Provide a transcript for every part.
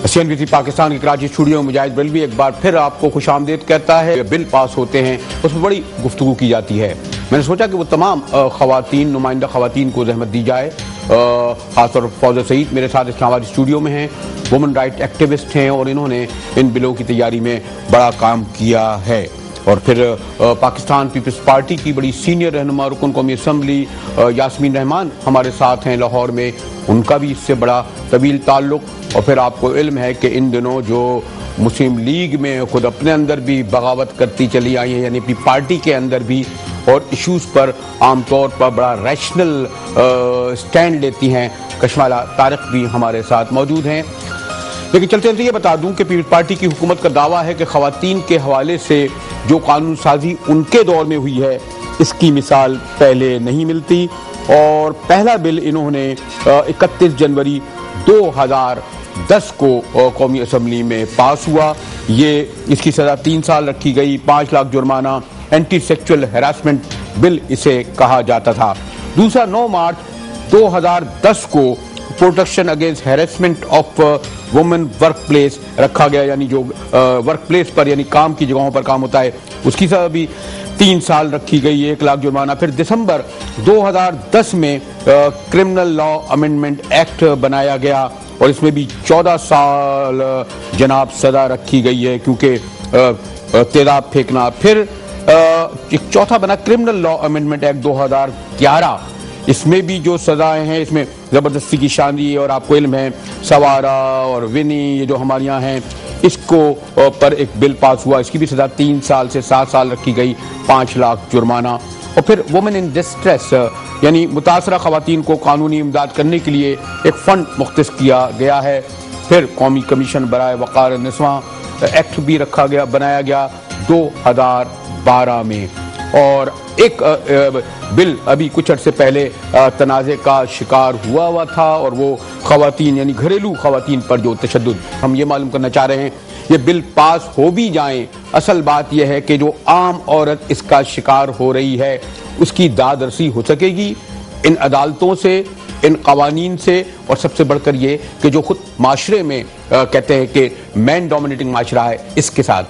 CNBC Pakistan के Karachi studio में मुजाहिद बरेलवी एक बार फिर आपको खुश आमदीद कहता है। बिल पास होते हैं उसमें बड़ी गुफ्तगू की जाती है। मैंने सोचा कि वो तमाम खवातीन, नुमाइंदा खवातीन को जहमत दी जाए। खासतौर पर फौजा सईद मेरे साथ इस्लामाबाद स्टूडियो में हैं, वुमेन राइट एक्टिविस्ट हैं और इन्होंने इन बिलों की तैयारी में बड़ा काम किया है। और फिर पाकिस्तान पीपल्स पार्टी की बड़ी सीनियर रहनुमा रुकन कौमी असम्बली यास्मीन रहमान हमारे साथ हैं लाहौर में, उनका भी इससे बड़ा तवील ताल्लुक। और फिर आपको इल्म है कि इन दिनों जो मुस्लिम लीग में खुद अपने अंदर भी बगावत करती चली आई है, यानी अपनी पार्टी के अंदर भी, और इश्यूज पर आमतौर पर बड़ा रैशनल स्टैंड लेती हैं। कशमाला तारिक भी हमारे साथ मौजूद हैं। लेकिन चलते चलते ये बता दूं कि पीपल्स पार्टी की हुकूमत का दावा है कि खवातीन के हवाले से जो कानून साजी उनके दौर में हुई है, इसकी मिसाल पहले नहीं मिलती। और पहला बिल इन्होंने 31 जनवरी 2010 को कौमी असम्बली में पास हुआ। इसकी सज़ा 3 साल रखी गई, 5 लाख जुर्माना, एंटी सेक्सुअल हैरासमेंट बिल इसे कहा जाता था। दूसरा 9 मार्च 2010 को protection against harassment of women work place रखा गया, यानी जो वर्क प्लेस पर यानी काम की जगहों पर काम होता है उसकी सज़ा भी 3 साल रखी गई, 1 लाख जुर्माना। फिर दिसंबर 2010 में क्रिमिनल लॉ अमेंडमेंट एक्ट बनाया गया और इसमें भी 14 साल जनाब सज़ा रखी गई है, क्योंकि तेजाब फेंकना। फिर एक चौथा बना क्रिमिनल लॉ अमेंडमेंट एक्ट 2011, इसमें भी जो सजाएं हैं, इसमें जबरदस्ती की शादी और आपको इल्म है सवारा और विनी, ये जो हमारे यहाँ हैं, इसको पर एक बिल पास हुआ, इसकी भी सजा 3 साल से 7 साल रखी गई, 5 लाख जुर्माना। और फिर वुमेन इन डिस्ट्रेस यानी मुतासरा खवातीन को कानूनी इमदाद करने के लिए एक फंड मुख्तस किया गया है। फिर कौमी कमीशन बराए वक़ार निस्वां एक्ट भी बनाया गया 2012 में। और एक बिल अभी कुछ अर्से पहले तनाज़े का शिकार हुआ था और वो खवातीन यानी घरेलू खवातीन पर जो तशद्दुद, हम ये मालूम करना चाह रहे हैं ये बिल पास हो भी जाएं, असल बात यह है कि जो आम औरत इसका शिकार हो रही है उसकी दादरसी हो सकेगी इन अदालतों से, इन कवानीन से, और सबसे बढ़कर ये कि जो खुद माशरे में कहते हैं कि मैन डोमिनेटिंग माशरा है, इसके साथ।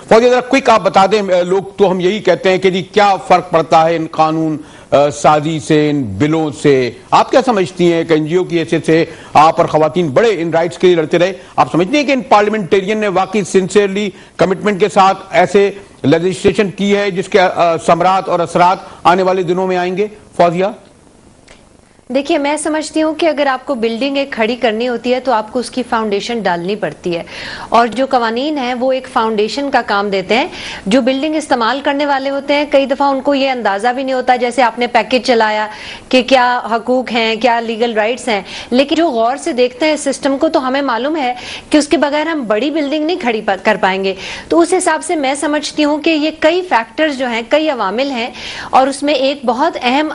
फौजी जरा क्विक आप बता दें, लोग तो हम यही कहते हैं कि जी क्या फर्क पड़ता है इन कानून साजी से, इन बिलों से। आप क्या समझती हैं कि एनजीओ की हैसियत से आप और खवातीन बड़े इन राइट्स के लिए लड़ते रहे, आप समझती हैं कि इन पार्लियामेंटेरियन ने वाकई सिंसियरली कमिटमेंट के साथ ऐसे लेजिस्लेशन की है जिसके समरात और असरात आने वाले दिनों में आएंगे? फौजिया देखिए, मैं समझती हूँ कि अगर आपको बिल्डिंग एक खड़ी करनी होती है तो आपको उसकी फाउंडेशन डालनी पड़ती है, और जो कवानीन हैं वो एक फाउंडेशन का काम देते हैं। जो बिल्डिंग इस्तेमाल करने वाले होते हैं कई दफ़ा उनको ये अंदाज़ा भी नहीं होता, जैसे आपने पैकेज चलाया कि क्या हकूक हैं, क्या लीगल राइट्स हैं, लेकिन जो गौर से देखते हैं सिस्टम को तो हमें मालूम है कि उसके बगैर हम बड़ी बिल्डिंग नहीं खड़ी कर पाएंगे। तो उस हिसाब से मैं समझती हूँ कि ये कई फैक्टर्स जो हैं, कई अवामिल हैं, और उसमें एक बहुत अहम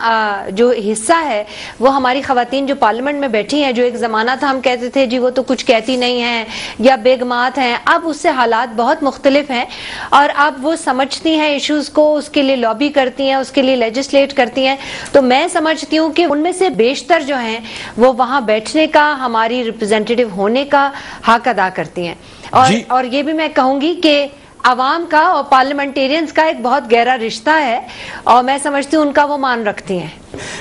जो हिस्सा है वो हमारी खवातीन जो पार्लियामेंट में बैठी हैं। जो एक जमाना था हम कहते थे जी वो तो कुछ कहती नहीं है या बेगमात हैं, अब उससे हालात बहुत मुख्तलिफ हैं और अब वो समझती हैं इश्यूज को, उसके लिए लॉबी करती हैं, उसके लिए लेजिस्लेट करती हैं। तो मैं समझती हूँ कि उनमें से बेशतर जो हैं वो वहां बैठने का, हमारी रिप्रेजेंटेटिव होने का हक अदा करती हैं। और ये भी मैं कहूंगी कि अवाम का और पार्लियामेंटेरियंस का एक बहुत गहरा रिश्ता है और मैं समझती हूँ उनका वो मान रखती हैं।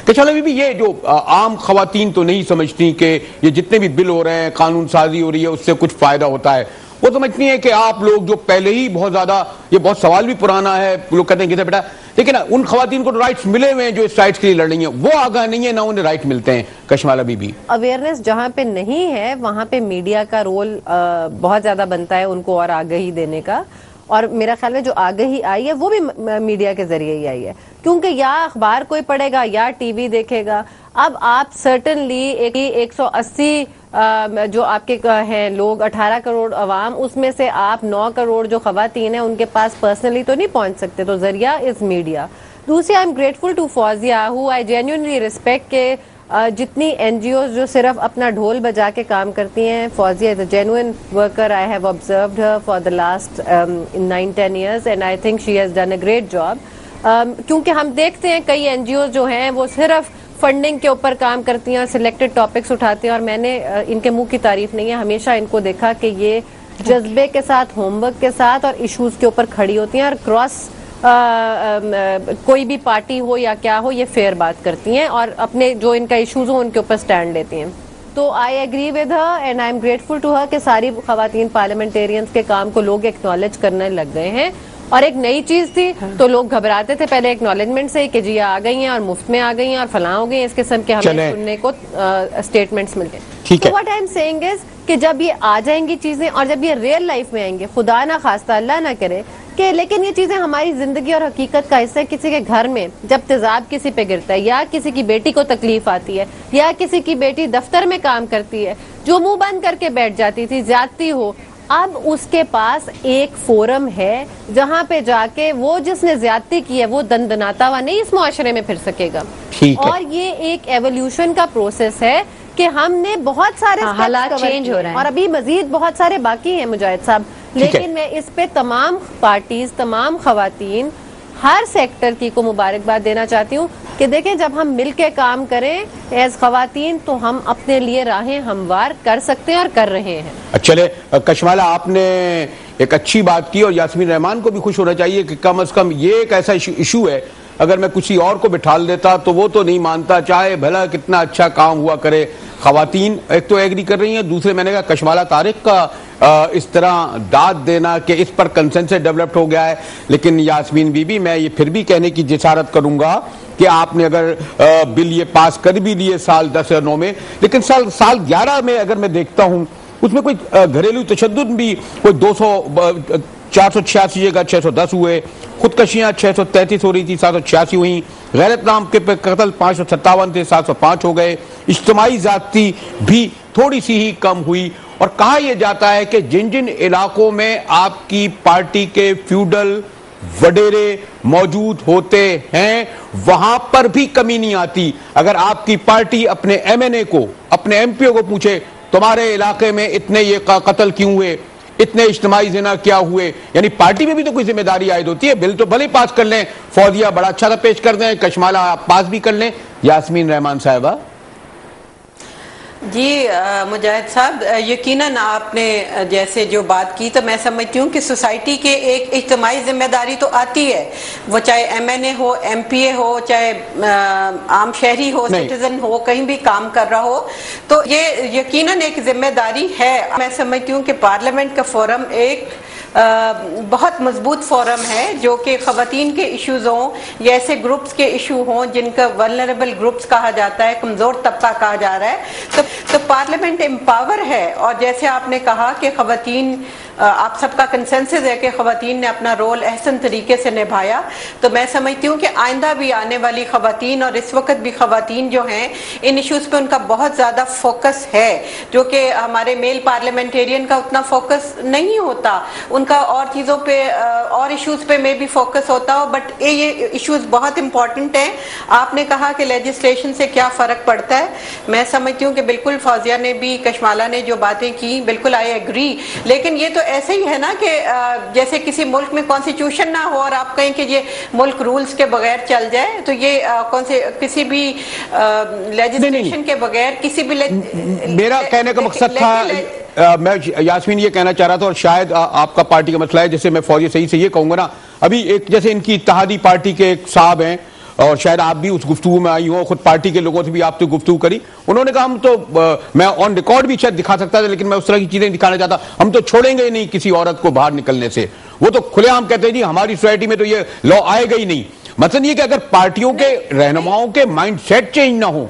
कशाला भी ये जो आम खवातीन तो नहीं समझती कि ये जितने भी बिल हो रहे हैं, कानून साजी हो रही है, उससे कुछ फायदा होता है। वो समझती है कि आप लोग जो पहले ही बहुत ज्यादा, ये बहुत सवाल भी पुराना है, लोग कहते हैं कि बेटा, लेकिन उन खवातीन को राइट्स मिले हुए हैं जो इस राइट्स के लिए लड़ रही हैं, वो आगाह नहीं है, ना उन्हें राइट मिलते हैं। कशमाला बीबी, अवेयरनेस जहाँ पे नहीं है वहां पे मीडिया का रोल बहुत ज्यादा बनता है उनको और आगाही देने का, और मेरा ख्याल में जो आगाही आई है वो भी मीडिया के जरिए ही आई है, क्योंकि या अखबार कोई पढ़ेगा या टीवी देखेगा। अब आप सर्टनली 180 जो आपके हैं लोग, 18 करोड़ अवाम, उसमें से आप 9 करोड़ जो खवातीन हैं उनके पास पर्सनली तो नहीं पहुंच सकते, तो जरिया इज मीडिया। दूसरी, I am grateful to Fauzia who I genuinely respect के जितनी एनजीओ जो सिर्फ अपना ढोल बजा के काम करती हैं, Fauzia is a genuine worker. I have observed her for the last 9-10 years and I think she has done a great job. क्योंकि हम देखते हैं कई एनजीओ जो हैं वो सिर्फ فنڈنگ کے اوپر کام کرتی ہیں اور سلیکٹڈ ٹاپکس اٹھاتی ہیں, اور میں نے ان کے منہ کی تعریف نہیں ہے, ہمیشہ ان کو دیکھا کہ یہ جذبے کے ساتھ, ہوم ورک کے ساتھ اور ایشوز کے اوپر کھڑی ہوتی ہیں, اور کراس کوئی بھی پارٹی ہو یا کیا ہو یہ فیئر بات کرتی ہیں اور اپنے جو ان کا ایشوز ہو ان کے اوپر سٹینڈ لیتی ہیں. تو I agree with her and I am grateful to her کہ ساری خواتین پارلیمنٹیرینز کے کام کو لوگ ایکنالج کرنے لگ گئے ہیں. اور ایک نئی چیز تھی تو لوگ گھبراتے تھے پہلے ایکنالجمنٹ سے کہ جی آ گئی ہیں اور مفت میں آ گئی ہیں اور فلاں ہو گئی ہیں, اس قسم کے ہمیں سننے کو اسٹیٹمنٹس ملتے ہیں. تو واٹ آئی ایم سیئنگ از کہ جب یہ آ جائیں گی چیزیں اور جب یہ ریئل لائف میں آئیں گے, خدا نہ خواستہ اللہ نہ کرے کہ, لیکن یہ چیزیں ہماری زندگی اور حقیقت کا حصہ ہے. کسی کے گھر میں جب تیزاب کسی پہ گرتا ہے یا کسی کی بیٹی کو تکلیف آتی ہے یا کسی کی بیٹی دفتر میں کام کرتی ہے جو منہ بند کر کے بیٹھ جاتی تھی, زیادتی ہو, اب اس کے پاس ایک فورم ہے جہاں پہ جا کے وہ جس نے زیادتی کی ہے وہ دندناتا ہوا نہیں اس معاشرے میں پھر سکے گا. اور یہ ایک ایولیوشن کا پروسیس ہے کہ ہم نے بہت سارے حالات چینج ہو رہے ہیں اور ابھی مزید بہت سارے باقی ہیں مجاہد صاحب, لیکن میں اس پہ تمام پارٹیز, تمام خواتین, ہر سیکٹر کی کو مبارکباد دینا چاہتی ہوں کہ دیکھیں جب ہم مل کے کام کریں ایز خواتین تو ہم اپنے لیے راہیں ہموار کر سکتے ہیں اور کر رہے ہیں. چلے کشمالہ, آپ نے ایک اچھی بات کی اور یاسمین رحمان کو بھی خوش ہونا چاہیے کہ کم از کم یہ ایک ایسا ایشو ہے, اگر میں کسی اور کو بٹھال دیتا تو وہ تو نہیں مانتا, چاہے بھلا کتنا اچھا کام ہوا کرے. خواتین ایک تو ایگری کر رہی ہیں, دوسرے میں نے کہا کشمالہ طارق کا اس طرح داد دینا کہ اس پر کنسنسس ڈیولپڈ ہو گیا ہے. لیکن یاسمین بی بی, میں یہ پھر بھی کہنے کی جسارت کروں گا کہ آپ نے اگر بل یہ پاس کر بھی لیے سال 10 اور 9 میں, لیکن سال 11 میں اگر میں دیکھتا ہوں اس میں کوئی گھریلو تشدد بھی کوئی 486 جگہ 610 ہوئے, خودکشیاں 633 ہو رہی تھی, 786 ہوئیں, غیرت نام کے قتل 557 تھے, 705 ہو گئے, اجتماعی زیادتی بھی تھوڑی سی ہی کم ہوئی. اور کہا یہ جاتا ہے کہ جن جن علاقوں میں آپ کی پارٹی کے فیوڈل وڈیرے موجود ہوتے ہیں وہاں پر بھی کمی نہیں آتی. اگر آپ کی پارٹی اپنے ایم این اے کو, اپنے ایم پی او کو پوچھے تمہارے علاقے میں اتنے یہ قتل کیوں ہوئے, اتنے اجتماعی زنا کیا ہوئے, یعنی پارٹی میں بھی تو کوئی ذمہ داری عائد ہوتی ہے. بل تو بھلے پاس کر لیں, فوزیہ بڑا اچھا سا پیش کر دیں, کشمالہ آپ پاس بھی کر لیں. یاسمین رحمان صاحبہ. جی مجاہد صاحب, یقیناً آپ نے جیسے جو بات کی تو میں سمجھتی ہوں کہ سوسائٹی کے ایک اجتماعی ذمہ داری تو آتی ہے, وہ چاہے ایم این اے ہو, ایم پی اے ہو, چاہے عام شہری ہو, سٹیزن ہو, کہیں بھی کام کر رہا ہو, تو یہ یقیناً ایک ذمہ داری ہے. میں سمجھتی ہوں کہ پارلیمنٹ کا فورم ایک بہت مضبوط فورم ہے جو کہ خواتین کے ایشوز ہوں یا ایسے گروپس کے ایشو ہوں جن کا ولنریبل گروپس کہا جاتا ہے, کمزور طبقہ کہا جا رہا ہے, تو پارلیمنٹ امپاور ہے. اور جیسے آپ نے کہا کہ خواتین, آپ سب کا کنسنسس ہے کہ خواتین نے اپنا رول احسن طریقے سے نبھایا, تو میں سمجھتی ہوں کہ آئندہ بھی آنے والی خواتین اور اس وقت بھی خواتین جو ہیں ان ایشوز پہ ان کا بہت زیادہ فوکس ہے, جو کہ ہمارے میل پارلیمنٹیرین کا اتنا فوکس نہیں ہوتا. ان کا اور چیزوں پہ اور ایشوز پہ میں بھی فوکس ہوتا ہو, بٹ یہ ایشوز بہت امپورٹنٹ ہیں. آپ نے کہا کہ لیجسلیشن سے کیا فرق پڑتا ہے, میں سمجھتی ہوں کہ بالکل فوزیہ نے بھی, کشمالہ نے جو باتیں کی, بالکل آئی ایگری. لیکن یہ تو ایسے ہی ہے نا کہ جیسے کسی ملک میں کانسٹیٹیوشن نہ ہو اور آپ کہیں کہ یہ ملک رولز کے بغیر چل جائے, تو یہ کسی بھی لیجسلیشن کے بغیر کسی بھی, میرا کہنے کا مقصد تھا, میں یاسمین یہ کہنا چاہ رہا تھا, اور شاید آپ کا پارٹی کا مسئلہ ہے, جیسے میں فوزیہ صحیح سے یہ کہوں گا نا, ابھی ایک جیسے ان کی اتحادی پارٹی کے ایک صاحب ہیں, اور شاید آپ بھی اس گفتگو میں آئی ہوں, خود پارٹی کے لوگوں سے بھی آپ سے گفتگو کری, انہوں نے کہا ہم تو, میں آن ریکارڈ بھی شاید دکھا سکتا تھا لیکن میں اس طرح کی چیزیں دکھانا چاہتا, ہم تو چھوڑیں گے ہی نہیں کسی عورت کو باہر نکلنے سے. وہ تو کھلے عام کہتے ہیں جی ہماری سوسائٹی میں تو یہ لا آئے گا ہی نہیں. مثلا یہ کہ اگر پارٹیوں کے رہنماؤں کے مائنڈ سیٹ چینج نہ ہو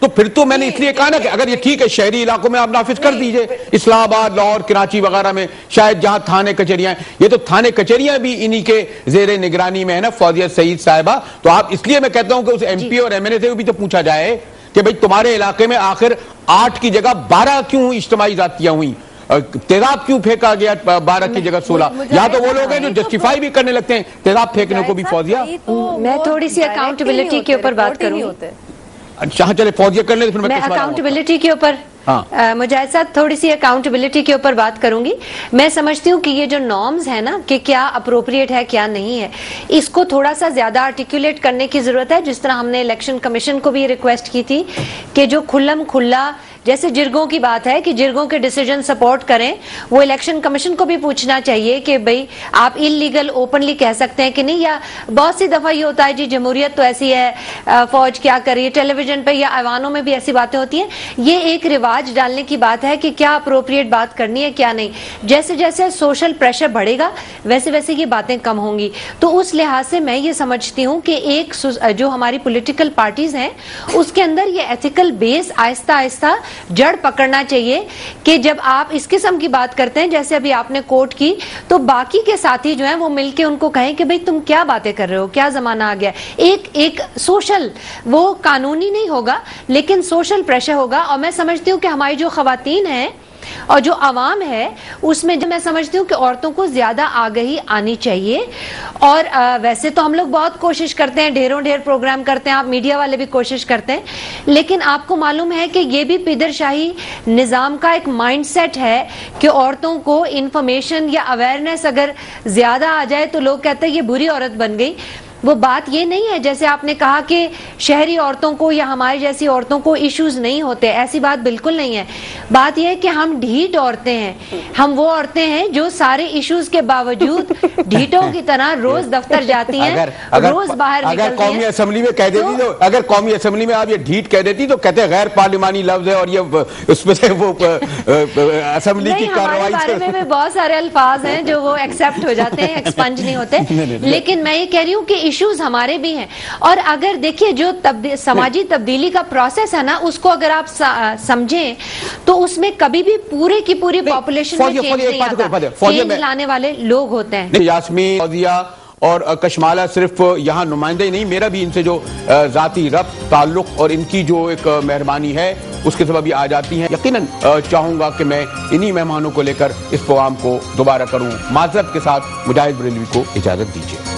تو پھر تو میں نے اس لیے کہا نا کہ اگر یہ ٹھیک ہے شہری علاقوں میں آپ نافذ کر دیجئے, اسلام آباد, لاہور, کراچی وغیرہ میں, شاید جہاں تھانے کچہریاں ہیں, یہ تو تھانے کچہریاں بھی انہی کے زیر نگرانی میں ہے نا فوزیہ سعید صاحبہ. تو آپ اس لیے میں کہتا ہوں کہ اس ایم پی اور ایم این اے سے بھی تو پوچھا جائے کہ بھئی تمہارے علاقے میں آخر 8 کی جگہ 12 کیوں اجتماعی ذاتیاں ہوئیں, تیزاب کیوں پھینکا گیا 12 کی جگہ 16. یا تو وہ لوگ ہیں جو جسٹیفائی بھی کرنے لگتے ہیں تیزاب پھینکنے کو بھی. فوزیہ میں تھوڑی سی اکاؤنٹیبلٹی کے اوپر بات کروں. اچھا چلے فوزیہ کر لیں, پھر میں اکاؤنٹیبلٹی کے اوپر मुजाहिद साहब, थोड़ी सी अकाउंटेबिलिटी के ऊपर बात करूंगी। मैं समझती हूँ कि ये जो नॉर्म्स है ना कि क्या अप्रोप्रिएट है क्या नहीं है, इसको थोड़ा सा ज्यादा आर्टिकुलेट करने की जरूरत है। जिस तरह हमने इलेक्शन कमीशन को भी रिक्वेस्ट की थी कि जो खुल्लम खुल्ला, जैसे जिरगों की बात है कि जिरगों के डिसीजन सपोर्ट करें, वो इलेक्शन कमीशन को भी पूछना चाहिए कि भाई आप इलीगल ओपनली कह सकते हैं कि नहीं। या बहुत सी दफा ये होता है जी जमहूरियत तो ऐसी है, फौज क्या कर रही है, टेलीविजन पे या ऐवानों में भी ऐसी बातें होती हैं। ये एक रिवाज डालने की बात है कि क्या अप्रोप्रिएट बात करनी है क्या नहीं। जैसे जैसे सोशल प्रेशर बढ़ेगा वैसे वैसे ये बातें कम होंगी। तो उस लिहाज से मैं ये समझती हूँ कि एक जो हमारी पॉलिटिकल पार्टीज हैं उसके अंदर ये एथिकल बेस आहिस्ता आहिस्ता जड़ पकड़ना चाहिए कि जब आप इस किस्म की बात करते हैं जैसे अभी आपने कोट की, तो बाकी के साथी जो हैं वो मिलके उनको कहें कि भाई तुम क्या बातें कर रहे हो, क्या जमाना आ गया। एक सोशल, वो कानूनी नहीं होगा लेकिन सोशल प्रेशर होगा। और मैं समझती हूँ कि हमारी जो खवातीन हैं और जो आवाम है उसमें जो मैं समझती हूँ कि औरतों को ज्यादा आगाही आनी चाहिए। और वैसे तो हम लोग बहुत कोशिश करते हैं, ढेरों ढेर प्रोग्राम करते हैं, आप मीडिया वाले भी कोशिश करते हैं, लेकिन आपको मालूम है कि ये भी पिदरशाही निजाम का एक माइंडसेट है कि औरतों को इंफॉर्मेशन या अवेयरनेस अगर ज्यादा आ जाए तो लोग कहते हैं ये बुरी औरत बन गई। वो बात ये नहीं है जैसे आपने कहा कि शहरी औरतों को या हमारी जैसी औरतों को इश्यूज नहीं होते, ऐसी बात बिल्कुल नहीं है। बात यह है कि हम ढीठ औरतें हैं, हम वो औरतें हैं जो सारे इश्यूज के बावजूद ढीठों की तरह रोज दफ्तर जाती हैं, रोज बाहर निकलती हैं। अगर कौमी असेंबली में कह देती तो अगर कौमी असेंबली में आप ये ढीठ कह देती तो कहते हैं गैर पार्लिमानी लफ्ज है और ये उसमें से वो असेंबली की कार्रवाई बारे में भी बहुत सारे अल्फाज हैं जो वो एक्सेप्ट हो जाते हैं, एक्सपंज नहीं होते। लेकिन मैं ये कह रही हूँ कि इश्यूज हमारे भी हैं। और अगर देखिए जो समाजी तब्दीली का प्रोसेस है ना, उसको अगर आप समझें तो उसमें कभी भी पूरे की पूरी पॉपुलेशन में चेंज नहीं आता, चेंज लाने वाले लोग होते हैं। यास्मीन, फौजिया और कशमाला सिर्फ यहाँ नुमाइंदे नहीं, मेरा भी इनसे जो जाती रब्त ताल्लुक और इनकी जो एक मेहरबानी है उसके सबब भी आ जाती हैं। यकीनन चाहूंगा कि मैं इन्हीं मेहमानों को लेकर इस प्रोग्राम को दोबारा करूं। माजरत के साथ मुजाहिद बरेलवी को इजाजत दीजिए।